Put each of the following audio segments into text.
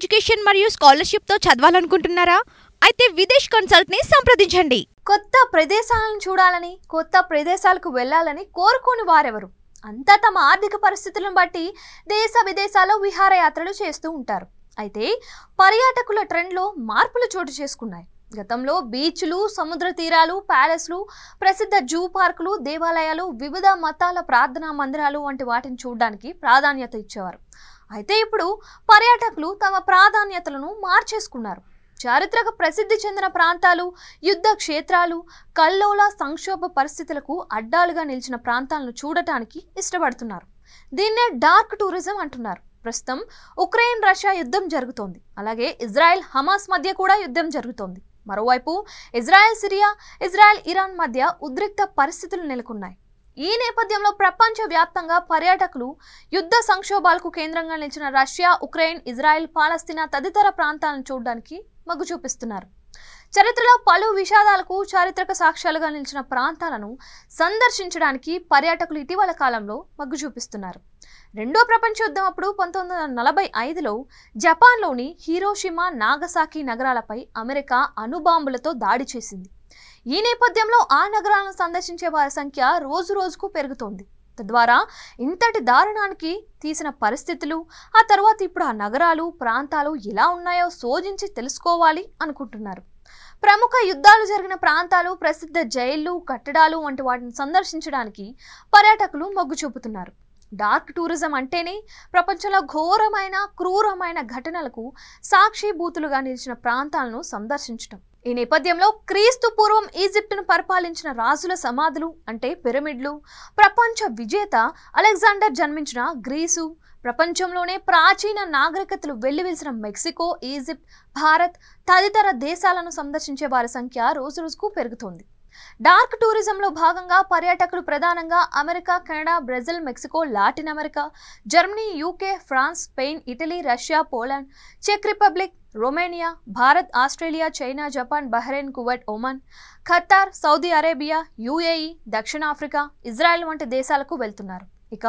Education మరియు scholarship తో చదవాలనుకుంటున్నారా? అయితే విదేశ్ కన్సల్ట్ ని సంప్రదించండి. కొత్త ప్రదేశాలను చూడాలని, కొత్త ప్రదేశాలకు వెళ్ళాలని కోరుకోని వారెవరు? అంతా తమ ఆర్థిక పరిస్థితులను బట్టి దేశ విదేశాల్లో విహారయాత్రలు చేస్తూ ఉంటారు. అయితే పర్యాటకుల ట్రెండ్లో మార్పులు చోటు చేసుకున్నాయి. గతంలో బీచ్లు, సముద్ర తీరాలు, ప్యాలెస్లు, ప్రసిద్ధ జూ పార్కులు, దేవాలయాలు, వివిధ మతాల ప్రార్థనా మందిరాలు వంటి వాటిని చూడడానికి ప్రాధాన్యత ఇచ్చేవారు. అయితే ఇప్పుడు పర్యాటకులు తమ ప్రాధాన్యతలను మార్చేసుకున్నారు. చారిత్రక ప్రసిద్ధి చెందిన ప్రాంతాలు, యుద్ధ క్షేత్రాలు, కల్లోల సంక్షోభ పరిస్థితులకు అడ్డాలుగా నిలిచిన ప్రాంతాలను చూడటానికి ఇష్టపడుతున్నారు. దీన్నే డార్క్ టూరిజం అంటున్నారు. ప్రస్తుతం ఉక్రెయిన్ రష్యా యుద్ధం జరుగుతోంది. అలాగే ఇజ్రాయెల్ హమాస్ మధ్య కూడా యుద్ధం జరుగుతోంది. మరోవైపు ఇజ్రాయెల్ సిరియా, ఇజ్రాయెల్ ఇరాన్ మధ్య ఉద్రిక్త పరిస్థితులు నెలకొన్నాయి. ఈ నేపథ్యంలో ప్రపంచ వ్యాప్తంగా పర్యాటకులు యుద్ధ సంక్షోభాలకు కేంద్రంగా నిలిచిన రష్యా, ఉక్రెయిన్, ఇజ్రాయెల్, పాలస్తీనా తదితర ప్రాంతాలను చూడడానికి మొగ్గు చూపిస్తున్నారు. చరిత్రలో పలు విషాదాలకు చారిత్రక సాక్ష్యాలుగా నిలిచిన ప్రాంతాలను సందర్శించడానికి పర్యాటకులు ఇటీవల కాలంలో మొగ్గు చూపిస్తున్నారు. రెండో ప్రపంచ యుద్ధం అప్పుడు 1945లో జపాన్లోని హిరోషిమా, నాగసాకి నగరాలపై అమెరికా అణుబాంబులతో దాడి చేసింది. ఈ నేపథ్యంలో ఆ నగరాలను సందర్శించే వారి సంఖ్య రోజు రోజుకు పెరుగుతోంది. తద్వారా ఇంతటి దారుణానికి తీసిన పరిస్థితులు, ఆ తర్వాత ఇప్పుడు ఆ నగరాలు, ప్రాంతాలు ఎలా ఉన్నాయో శోధించి తెలుసుకోవాలి అనుకుంటున్నారు. ప్రముఖ యుద్ధాలు జరిగిన ప్రాంతాలు, ప్రసిద్ధ జైళ్లు, కట్టడాలు వంటి వాటిని సందర్శించడానికి పర్యాటకులు మొగ్గు చూపుతున్నారు. డార్క్ టూరిజం అంటేనే ప్రపంచంలో ఘోరమైన, క్రూరమైన ఘటనలకు సాక్షిభూతులుగా నిలిచిన ప్రాంతాలను సందర్శించడం. ఈ నేపథ్యంలో క్రీస్తు పూర్వం ఈజిప్టును పరిపాలించిన రాజుల సమాధులు అంటే పిరమిడ్లు, ప్రపంచ విజేత అలెగ్జాండర్ జన్మించిన గ్రీసు, ప్రపంచంలోనే ప్రాచీన నాగరికతలు వెల్లివిలిసిన మెక్సికో, ఈజిప్ట్, భారత్ తదితర దేశాలను సందర్శించే వారి సంఖ్య రోజురోజుకు పెరుగుతోంది. డార్క్ టూరిజంలో భాగంగా పర్యాటకులు ప్రధానంగా America, Canada, Brazil, Mexico, Latin America, Germany, UK, France, Spain, Italy, Russia, Poland, చెక్ Republic, Romania, Bharat, Australia, China, Japan, Bahrain, Kuwait, Oman, Qatar, Saudi Arabia, UAE, దక్షిణాఫ్రికా, ఇజ్రాయెల్ వంటి దేశాలకు వెళ్తున్నారు. ఇక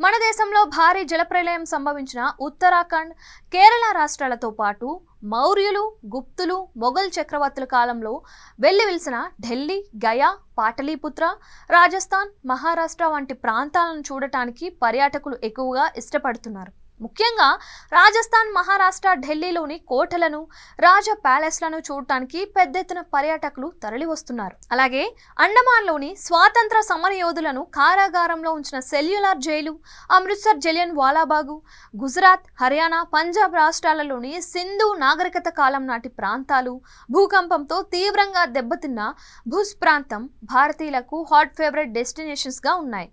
మన దేశంలో భారీ జలప్రలయం సంభవించిన ఉత్తరాఖండ్, కేరళ రాష్ట్రాలతో పాటు మౌర్యులు, గుప్తులు, మొఘల్ చక్రవర్తుల కాలంలో వెల్లివిలిసిన ఢిల్లీ, గయా, పాటలీపుత్ర, రాజస్థాన్, మహారాష్ట్ర వంటి ప్రాంతాలను చూడటానికి పర్యాటకులు ఎక్కువగా ఇష్టపడుతున్నారు. ముఖ్యంగా రాజస్థాన్, మహారాష్ట్ర, ఢిల్లీలోని కోటలను, రాజ ప్యాలెస్లను చూడటానికి పెద్ద ఎత్తున పర్యాటకులు తరలి వస్తున్నారు. అలాగే అండమాన్లోని స్వాతంత్ర సమరయోధులను కారాగారంలో ఉంచిన సెల్యులార్ జైలు, అమృత్సర్ జలియన్ వాలాబాగు, గుజరాత్, హర్యానా, పంజాబ్ రాష్ట్రాలలోని సింధు నాగరికత కాలం నాటి ప్రాంతాలు, భూకంపంతో తీవ్రంగా దెబ్బతిన్న భుజ్ ప్రాంతం భారతీయులకు హాట్ ఫేవరెట్ డెస్టినేషన్స్గా ఉన్నాయి.